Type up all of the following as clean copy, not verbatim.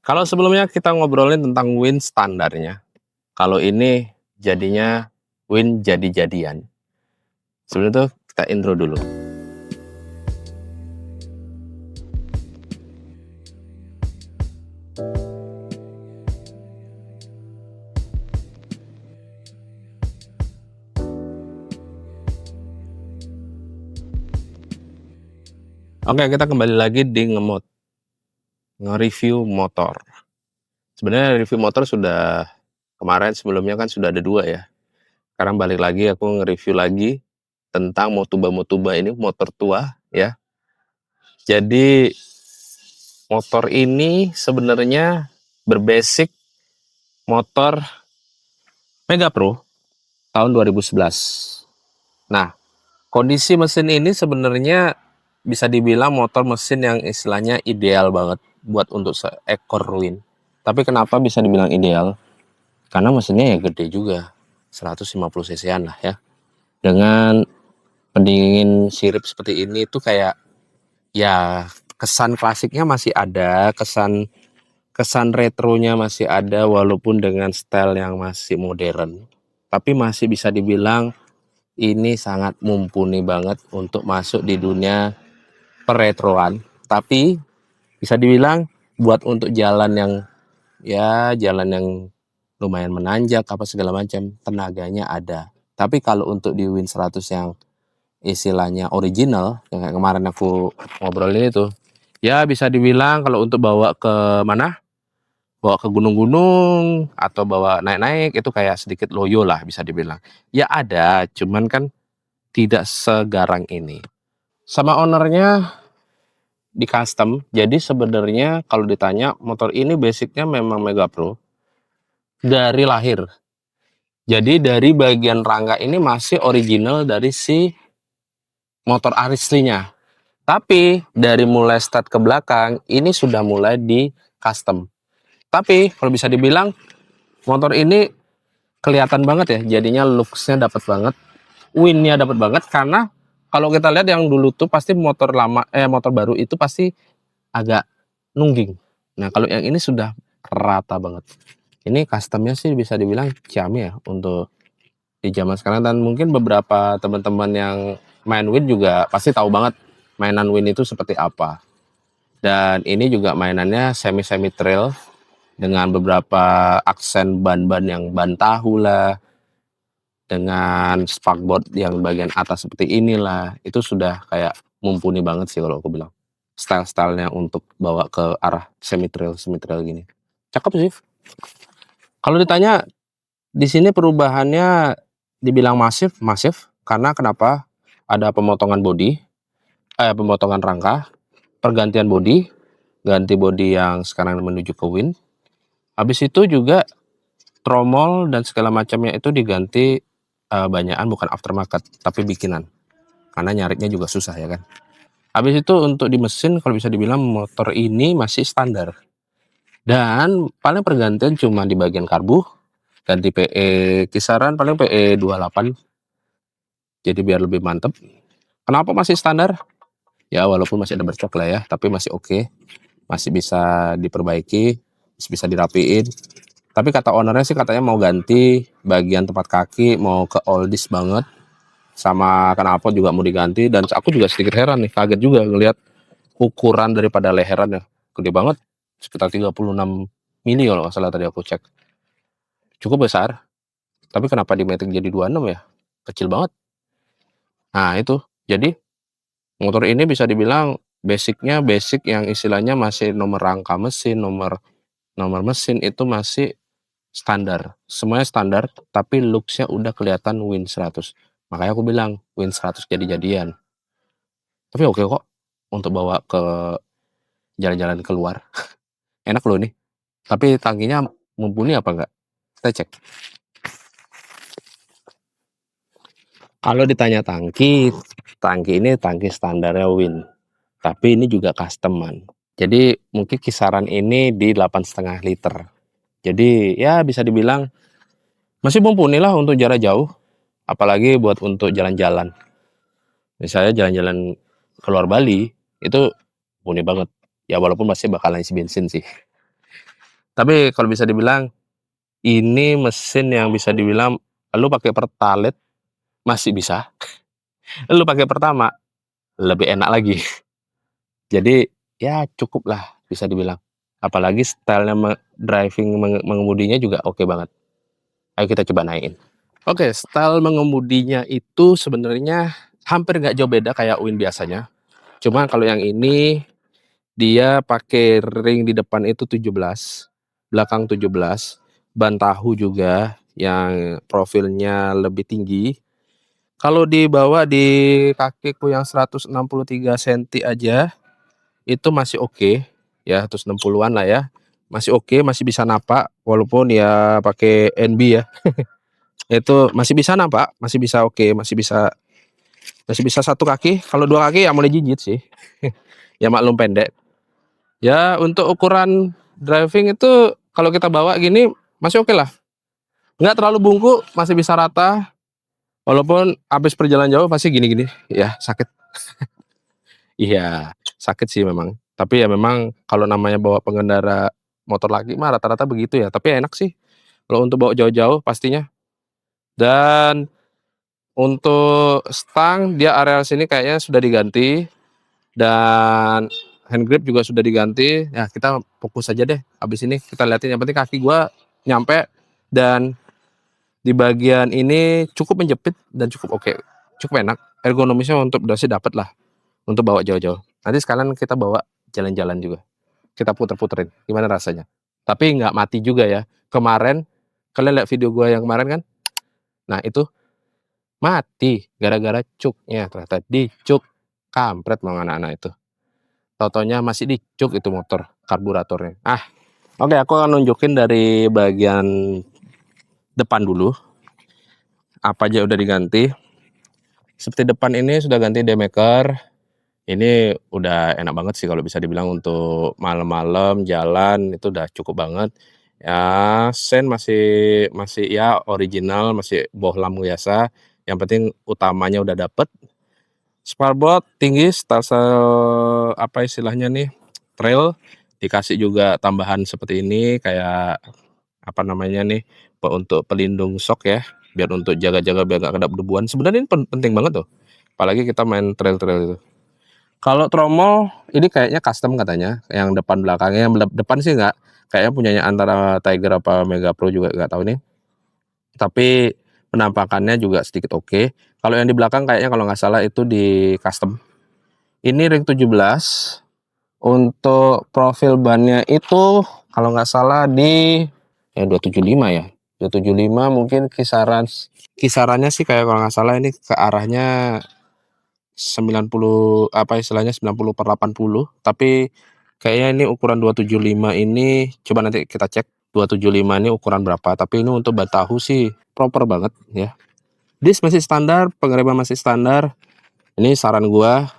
Kalau sebelumnya kita ngobrolin tentang win standarnya, kalau ini jadinya win jadi-jadian. Sebelum itu kita intro dulu. Oke, kita kembali lagi di nge-review motor. Sebenarnya review motor sudah kemarin sebelumnya kan sudah ada 2 ya. Sekarang balik lagi aku nge-review lagi tentang Motuba ini motor tua ya. Jadi motor ini sebenarnya berbasic motor Mega Pro tahun 2011. Nah, kondisi mesin ini sebenarnya bisa dibilang motor mesin yang istilahnya ideal banget buat untuk seekor Win. Tapi kenapa bisa dibilang ideal? Karena mesinnya ya gede juga, 150 cc-an lah ya. Dengan pendingin sirip seperti ini tuh kayak ya kesan klasiknya masih ada, kesan retronya masih ada walaupun dengan style yang masih modern. Tapi masih bisa dibilang ini sangat mumpuni banget untuk masuk di dunia peretroan. Tapi bisa dibilang buat untuk jalan yang jalan yang lumayan menanjak apa segala macam, tenaganya ada. Tapi kalau untuk di Win 100 yang istilahnya original yang kayak kemarin aku ngobrolin itu, ya bisa dibilang kalau untuk bawa ke mana? Bawa ke gunung-gunung atau bawa naik-naik itu kayak sedikit loyo lah bisa dibilang. Ya ada, cuman kan tidak segarang ini. Sama ownernya di custom. Jadi sebenarnya kalau ditanya motor ini basicnya memang Mega Pro dari lahir. Jadi dari bagian rangka ini masih original dari si motor Aristinya. Tapi dari mulai start ke belakang ini sudah mulai di custom. Tapi kalau bisa dibilang motor ini kelihatan banget ya. Jadinya looks-nya dapat banget, win-nya dapat banget karena kalau kita lihat yang dulu tuh pasti motor lama motor baru itu pasti agak nungging. Nah, kalau yang ini sudah rata banget. Ini custom-nya sih bisa dibilang ciamik ya untuk di zaman sekarang dan mungkin beberapa teman-teman yang main Win juga pasti tahu banget mainan Win itu seperti apa. Dan ini juga mainannya semi trail dengan beberapa aksen ban-ban yang ban tahu lah, dengan spakboard yang bagian atas seperti inilah, itu sudah kayak mumpuni banget sih kalau aku bilang. Style-stylenya untuk bawa ke arah semi trail gini. Cakep sih. Kalau ditanya di sini perubahannya dibilang masif karena kenapa? Ada pemotongan pemotongan rangka, pergantian bodi, ganti bodi yang sekarang menuju ke Win. Habis itu juga tromol dan segala macamnya itu diganti banyakan bukan aftermarket tapi bikinan. Karena nyarinya juga susah ya kan. Habis itu untuk di mesin kalau bisa dibilang motor ini masih standar. Dan paling pergantian cuma di bagian karbu, ganti PE kisaran paling PE 28. Jadi biar lebih mantep. Kenapa masih standar? Ya walaupun masih ada bercok lah ya, tapi masih oke. Masih bisa diperbaiki, masih bisa dirapiin. Tapi kata ownernya sih katanya mau ganti bagian tempat kaki, mau ke oldies banget. Sama knalpot juga mau diganti dan aku juga sedikit heran nih, kaget juga ngelihat ukuran daripada leherannya. Gede banget, sekitar 36 mili kalau nggak salah tadi aku cek. Cukup besar, tapi kenapa di matic jadi 26 ya? Kecil banget. Nah itu, jadi motor ini bisa dibilang basicnya basic yang istilahnya masih nomor rangka mesin, nomor mesin itu masih standar. Semuanya standar, tapi looks-nya udah kelihatan Win 100. Makanya aku bilang Win 100 jadi-jadian. Tapi oke kok untuk bawa ke jalan-jalan keluar. Enak loh nih. Tapi tangkinya mumpuni apa enggak? Kita cek. Kalau ditanya tangki ini tangki standarnya Win. Tapi ini juga customan. Jadi mungkin kisaran ini di 8,5 liter. Jadi ya bisa dibilang masih mumpuni lah untuk jarak jauh. Apalagi buat untuk jalan-jalan. Misalnya jalan-jalan keluar Bali itu mumpuni banget. Ya walaupun masih bakalan isi bensin sih. Tapi kalau bisa dibilang, ini mesin yang bisa dibilang lu pakai Pertalite masih bisa, lu pakai Pertamax lebih enak lagi. Jadi, ya cukuplah bisa dibilang. Apalagi style-nya driving mengemudinya juga oke banget. Ayo kita coba naikin. Oke, style mengemudinya itu sebenarnya hampir nggak jauh beda kayak Win biasanya. Cuma kalau yang ini, dia pakai ring di depan itu 17, belakang 17, ban tahu juga yang profilnya lebih tinggi. Kalau dibawa di kakiku yang 163 senti aja, itu masih oke, ya 160-an lah ya. Masih oke, masih bisa napak walaupun ya pakai NB ya. Itu masih bisa napak, masih bisa oke, masih bisa satu kaki, kalau dua kaki ya mulai jijit sih. Ya maklum pendek. Ya untuk ukuran driving itu kalau kita bawa gini masih oke lah. Nggak terlalu bungkuk, masih bisa rata. Walaupun habis perjalanan jauh pasti gini-gini, ya sakit. Iya, sakit sih memang. Tapi ya memang kalau namanya bawa pengendara motor laki mah rata-rata begitu ya. Tapi enak sih kalau untuk bawa jauh-jauh pastinya. Dan untuk stang dia areal sini kayaknya sudah diganti dan hand grip juga sudah diganti. Ya kita fokus aja deh. Habis ini kita liatin yang penting kaki gua nyampe dan di bagian ini cukup menjepit dan cukup oke. Cukup enak. Ergonomisnya untuk dasi dapat lah untuk bawa jauh-jauh. Nanti sekalian kita bawa jalan-jalan juga. Kita puter-puterin, gimana rasanya. Tapi nggak mati juga ya. Kemarin, kalian lihat video gua yang kemarin kan? Nah itu mati gara-gara cuknya, ternyata dicuk. Kampret mau anak-anak itu. Tau-taunya masih dicuk itu motor, karburatornya. Oke, aku akan nunjukin dari bagian depan dulu. Apa aja udah diganti. Seperti depan ini sudah ganti demaker. Ini udah enak banget sih kalau bisa dibilang untuk malam-malam jalan itu udah cukup banget. Ya, sen masih ya original, masih bohlam biasa. Yang penting utamanya udah dapet. Sparbot tinggi, stelsel apa istilahnya nih, trail. Dikasih juga tambahan seperti ini kayak apa namanya nih, untuk pelindung shock ya, biar untuk jaga-jaga biar nggak kena debuan. Sebenarnya ini penting banget tuh, apalagi kita main trail-trail itu. Kalau tromol ini kayaknya custom katanya, yang depan belakangnya, yang depan sih nggak, kayaknya punyanya antara Tiger apa Mega Pro juga nggak tahu nih. Tapi penampakannya juga sedikit oke. Kalau yang di belakang kayaknya kalau nggak salah itu di custom. Ini ring 17. Untuk profil bannya itu kalau nggak salah di ya 275 ya. 275 mungkin kisarannya sih kayak kalau nggak salah ini ke arahnya 90 apa istilahnya 90/80, tapi kayaknya ini ukuran 275 ini coba nanti kita cek 275 ini ukuran berapa, tapi ini untuk ban tahu sih proper banget ya. Disk masih standar, pengereman masih standar. Ini saran gua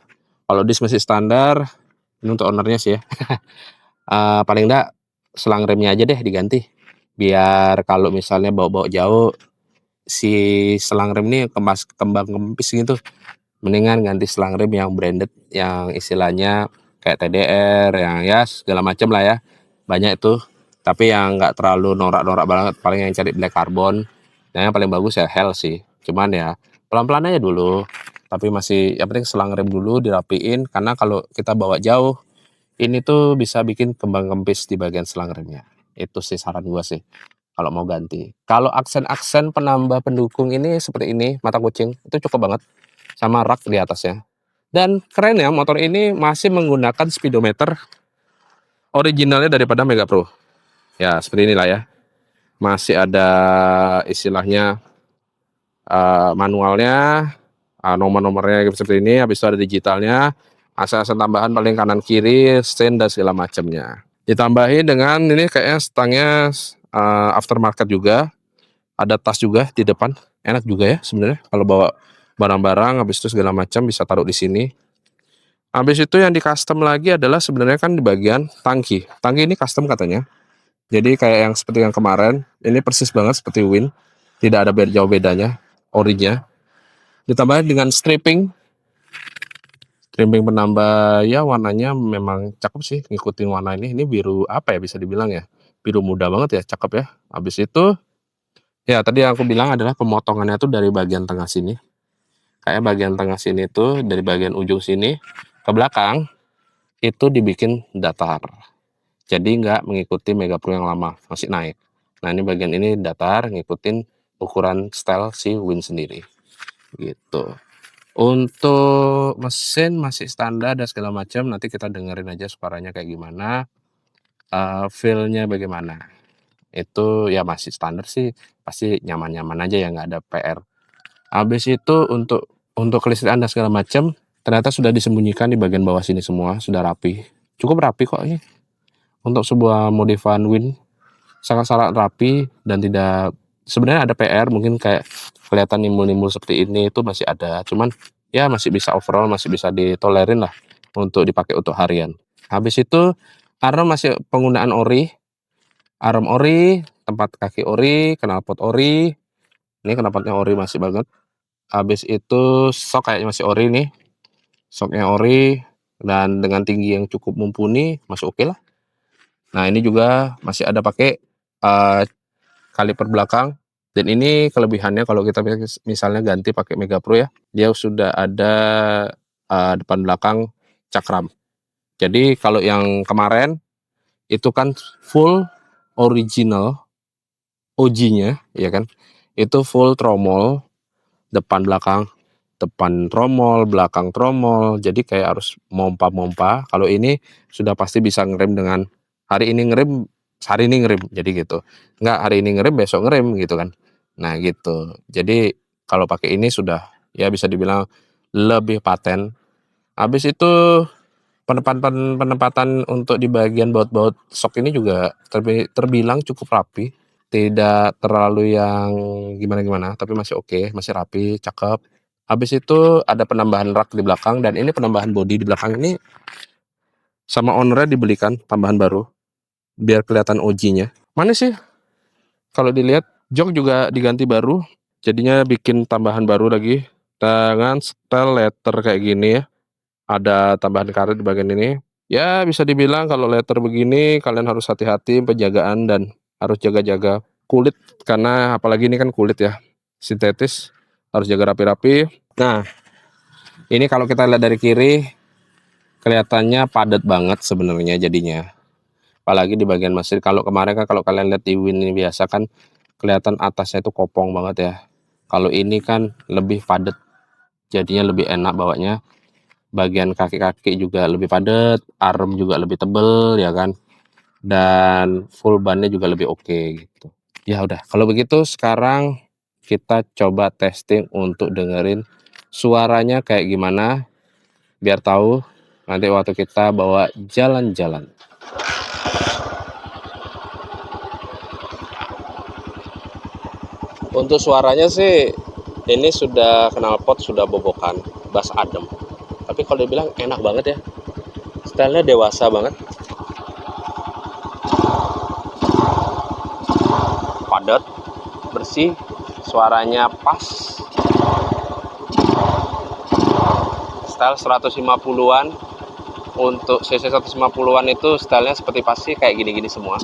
kalau disk masih standar, ini untuk ownernya sih ya. Paling enggak selang remnya aja deh diganti. Biar kalau misalnya bawa-bawa jauh si selang rem ini kembang kempis gitu. Mendingan ganti selang rem yang branded yang istilahnya kayak TDR yang ya segala macam lah ya. Banyak itu. Tapi yang enggak terlalu norak-norak banget, paling yang cari black carbon. Nah, yang paling bagus ya Hell sih. Cuman ya pelan-pelan aja dulu. Tapi masih yang penting selang rem dulu dirapiin karena kalau kita bawa jauh ini tuh bisa bikin kembang kempis di bagian selang remnya. Itu sih saran gua sih kalau mau ganti. Kalau aksen-aksen penambah pendukung ini seperti ini, mata kucing, itu cukup banget sama rak di atasnya. Dan keren ya motor ini masih menggunakan speedometer originalnya daripada Mega Pro. Ya, seperti inilah ya. Masih ada istilahnya manualnya, nomor-nomornya seperti ini, habis itu ada digitalnya, aksen-aksen tambahan paling kanan kiri, stand dan segala macamnya. Ditambahin dengan ini kayaknya stangnya aftermarket juga, ada tas juga di depan, enak juga ya sebenarnya kalau bawa barang-barang, habis itu segala macam bisa taruh di sini. Habis itu yang di custom lagi adalah sebenarnya kan di bagian tangki. Tangki ini custom katanya. Jadi kayak yang seperti yang kemarin, ini persis banget seperti Win, tidak ada jauh bedanya, orinya. Ditambahin dengan stripping penambah ya warnanya memang cakep sih ngikutin warna ini biru apa ya bisa dibilang ya. biru muda banget ya, cakep ya. Habis itu, ya tadi yang aku bilang adalah pemotongannya tuh dari bagian tengah sini. Kayak bagian tengah sini tuh, dari bagian ujung sini ke belakang, itu dibikin datar. Jadi nggak mengikuti Mega Pro yang lama, masih naik. Nah ini bagian ini datar, ngikutin ukuran style si Win sendiri, gitu. Untuk mesin masih standar dan segala macam, nanti kita dengerin aja suaranya kayak gimana, feel-nya bagaimana. Itu ya masih standar sih, pasti nyaman-nyaman aja ya, nggak ada PR. Habis itu untuk kelistrikan dan segala macam, ternyata sudah disembunyikan di bagian bawah sini semua, sudah rapi. Cukup rapi kok ini. Untuk sebuah modifan Win, sangat-sangat rapi dan tidak sebenarnya ada PR, mungkin kayak kelihatan nimbul-nimbul seperti ini itu masih ada, cuman ya masih bisa overall, masih bisa ditolerin lah untuk dipakai untuk harian. Habis itu arem masih penggunaan ori, arem ori, tempat kaki ori, knalpot ori, ini knalpotnya ori masih banget. Habis itu sok kayaknya masih ori nih, soknya ori dan dengan tinggi yang cukup mumpuni, masih oke lah. Nah ini juga masih ada pakai kaliper belakang, dan ini kelebihannya kalau kita misalnya ganti pakai Mega Pro ya, dia sudah ada depan belakang cakram. Jadi kalau yang kemarin itu kan full original OG-nya ya kan, itu full tromol depan tromol, belakang tromol, jadi kayak harus mompa-mompa. Kalau ini sudah pasti bisa ngerem dengan hari ini ngerem, hari ini ngerem, jadi gitu. Enggak hari ini ngerem, besok ngerem gitu kan. Nah gitu. Jadi kalau pakai ini sudah ya bisa dibilang lebih paten. Habis itu penempatan untuk di bagian baut-baut sok ini juga terbilang cukup rapi. Tidak terlalu yang gimana-gimana, tapi masih oke, masih rapi, cakep. Habis itu ada penambahan rak di belakang, dan ini penambahan bodi di belakang ini sama owner-nya dibelikan tambahan baru, biar kelihatan OG-nya. Mana sih? Kalau dilihat, jok juga diganti baru, jadinya bikin tambahan baru lagi, dengan setel letter kayak gini ya. Ada tambahan karet di bagian ini. Ya bisa dibilang kalau letter begini kalian harus hati-hati penjagaan dan harus jaga-jaga kulit, karena apalagi ini kan kulit ya, sintetis, harus jaga rapi-rapi. Nah, ini kalau kita lihat dari kiri kelihatannya padat banget sebenarnya jadinya. Apalagi di bagian mesin. Kalau kemarin kan kalau kalian lihat di Win ini biasa kan kelihatan atasnya itu kopong banget ya. Kalau ini kan lebih padat, jadinya lebih enak bawanya. Bagian kaki-kaki juga lebih padat, arm juga lebih tebel ya kan. Dan full bannya juga lebih oke gitu. Ya udah, kalau begitu sekarang kita coba testing untuk dengerin suaranya kayak gimana, biar tahu nanti waktu kita bawa jalan-jalan. Untuk suaranya sih ini sudah knalpot sudah bobokan, bass adem. Tapi kalau dibilang enak banget ya. Stylenya dewasa banget. Padat, bersih, suaranya pas. Style 150-an. Untuk cc 150-an itu stylenya seperti pasti kayak gini-gini semua.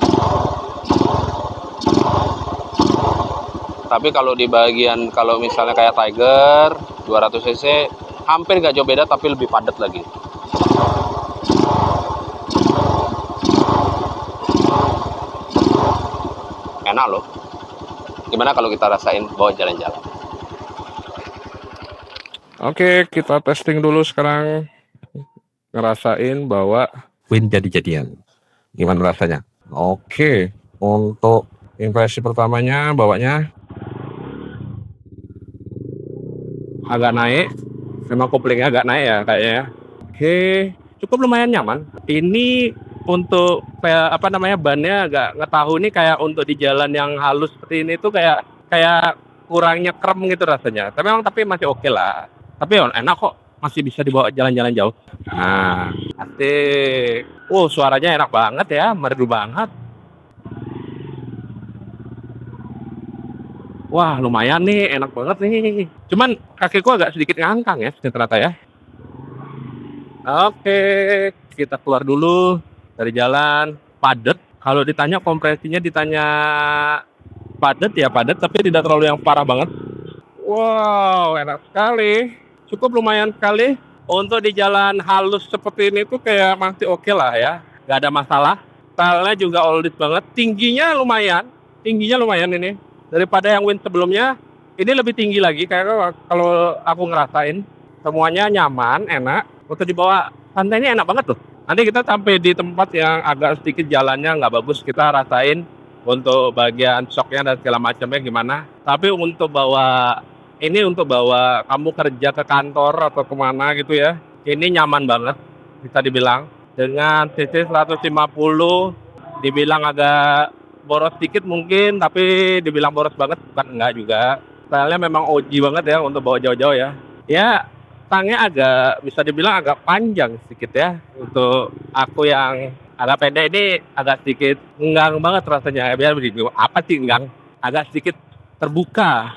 Tapi kalau di bagian kalau misalnya kayak Tiger 200 cc hampir gak jauh beda, tapi lebih padat lagi. Enak loh. Gimana kalau kita rasain bawa jalan-jalan? Oke, kita testing dulu sekarang, ngerasain bawa Win jadi-jadian. Gimana rasanya? Oke, untuk impresi pertamanya bawanya agak naik, memang koplingnya agak naik ya kayaknya. Oke, cukup lumayan nyaman. Ini untuk kayak apa namanya, bannya agak nggak tahu nih, kayak untuk di jalan yang halus seperti ini tuh kayak kayak kurang nyekrem gitu rasanya. Tapi masih oke lah. Tapi enak kok, masih bisa dibawa jalan-jalan jauh. Nah, asik. Suaranya enak banget ya, merdu banget. Wah, lumayan nih, enak banget nih. Cuman kakiku agak sedikit ngangkang ya ternyata ya. Oke, kita keluar dulu dari jalan, padet, Kalau ditanya kompresinya, ditanya padat ya padat, tapi tidak terlalu yang parah banget. Wow, enak sekali. Cukup lumayan sekali. Untuk di jalan halus seperti ini tuh kayak masih oke lah ya. Nggak ada masalah. Stylenya juga oldies banget. Tingginya lumayan. Tingginya lumayan ini. Daripada yang Win sebelumnya, ini lebih tinggi lagi. Kayak kalau aku ngerasain. Semuanya nyaman, enak. Untuk dibawa santai ini enak banget tuh. Nanti kita sampai di tempat yang agak sedikit jalannya nggak bagus, kita rasain untuk bagian shocknya dan segala macamnya gimana. Tapi untuk bawa ini, untuk bawa kamu kerja ke kantor atau kemana gitu ya, ini nyaman banget bisa dibilang. Dengan cc 150, dibilang agak boros dikit mungkin, tapi dibilang boros banget bukan enggak juga. Stylenya memang OG banget ya untuk bawa jauh-jauh ya. Ya, tangnya agak bisa dibilang agak panjang sedikit ya. Untuk aku yang agak pendek ini agak sedikit enggang banget rasanya. Biar begitu. Apa sih enggang? Agak sedikit terbuka.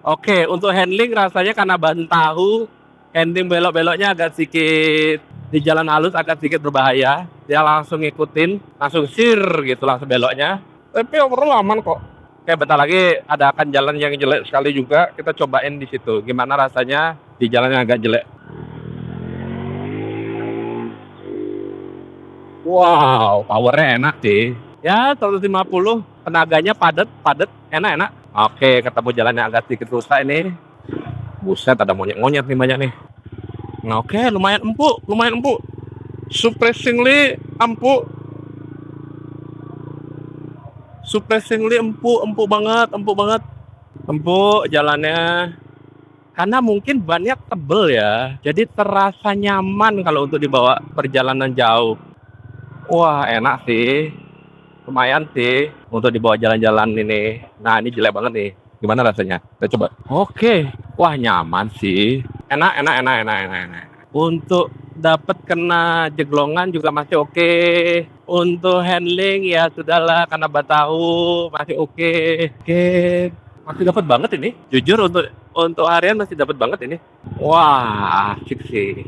Oke, untuk handling rasanya karena ban tahu, handling belok-beloknya agak sedikit di jalan halus agak sedikit berbahaya. Dia langsung ngikutin, langsung sir gitu langsung beloknya. Tapi overall aman kok. Oke, bentar lagi ada akan jalan yang jelek sekali juga. Kita cobain di situ. Gimana rasanya di jalan yang agak jelek. Wow, powernya enak sih. Ya, 150, tenaganya padat, enak-enak. Oke, ketemu jalan yang agak sedikit rusak ini. Buset, ada monyet-monyet nih banyak nih. Nah, oke, lumayan empuk, Surprisingly empuk. Empuk banget, Empuk jalannya. Karena mungkin bannya tebel ya, jadi terasa nyaman kalau untuk dibawa perjalanan jauh. Wah, enak sih. Lumayan sih untuk dibawa jalan-jalan ini. Nah, ini jelek banget nih. Gimana rasanya? Kita coba. Oke. Wah, nyaman sih. Enak. Untuk dapat kena jeglongan juga masih oke. Untuk handling ya sudahlah, karena tahu masih oke. Oke. Masih dapat banget ini. Jujur untuk harian masih dapat banget ini. Wah, asik sih.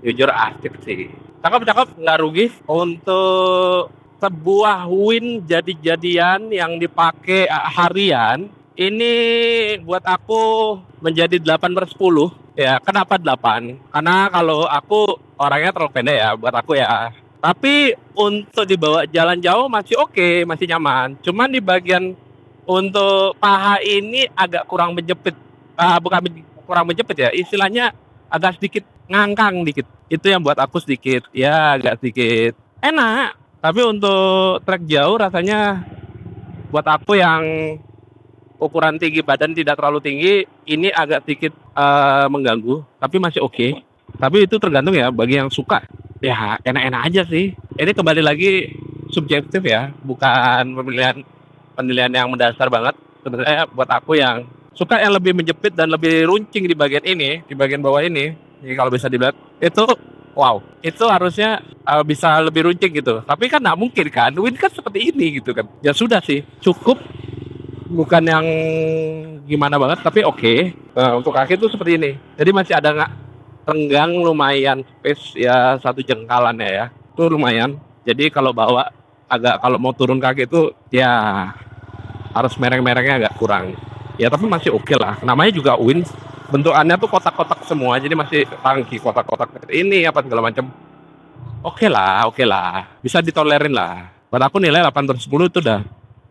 Jujur asik sih. Cakep, nggak rugi. Untuk sebuah Win jadi-jadian yang dipakai harian, ini buat aku menjadi 8/10. Ya, kenapa 8? Karena kalau aku orangnya terlalu pendek ya, buat aku ya. Tapi untuk dibawa jalan jauh masih oke, masih nyaman. Cuman di bagian untuk paha ini agak kurang menjepit. Bukan kurang menjepit ya, istilahnya agak sedikit ngangkang dikit. Itu yang buat aku sedikit, ya agak sedikit enak. Tapi untuk trek jauh rasanya buat aku yang ukuran tinggi badan tidak terlalu tinggi, ini agak sedikit mengganggu, tapi masih oke. Tapi itu tergantung ya, bagi yang suka ya enak-enak aja sih. Ini kembali lagi subjektif ya, bukan penilaian yang mendasar banget. Sebenarnya buat aku yang suka yang lebih menjepit dan lebih runcing di bagian ini, di bagian bawah ini, jadi kalau bisa dilihat itu wow, itu harusnya bisa lebih runcing gitu. Tapi kan nggak mungkin kan, Win kan seperti ini gitu kan. Ya sudah sih, cukup, bukan yang gimana banget, tapi oke. Nah, untuk kaki tuh seperti ini. Jadi masih ada nggak renggang lumayan space ya, 1 jengkalan ya. Itu lumayan. Jadi kalau bawa kalau mau turun kaki itu ya harus mereng-merengnya agak kurang. Ya tapi masih oke lah. Namanya juga Win. Bentukannya tuh kotak-kotak semua, jadi masih tangki kotak-kotak ini apa segala macam. Oke lah, bisa ditolerin lah. Buat aku nilai 8/10 itu udah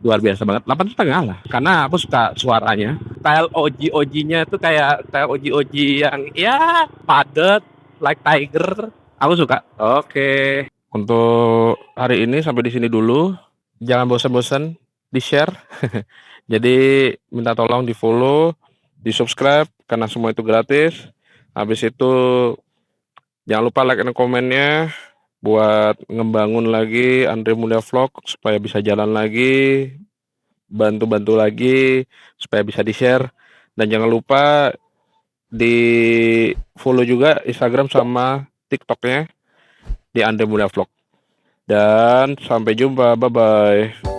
luar biasa banget. 8,5 lah, karena aku suka suaranya. Style OG-OG-nya tuh kayak style OG-OG yang ya padet, like Tiger. Aku suka. Oke. Untuk hari ini sampai di sini dulu. Jangan bosan-bosan di-share. Jadi minta tolong di-follow, di-subscribe, karena semua itu gratis. Habis itu jangan lupa like dan komennya buat ngebangun lagi Andre Mulia Vlog supaya bisa jalan lagi, bantu-bantu lagi supaya bisa di-share. Dan jangan lupa di follow juga Instagram sama TikToknya di Andre Mulia Vlog. Dan sampai jumpa, bye-bye.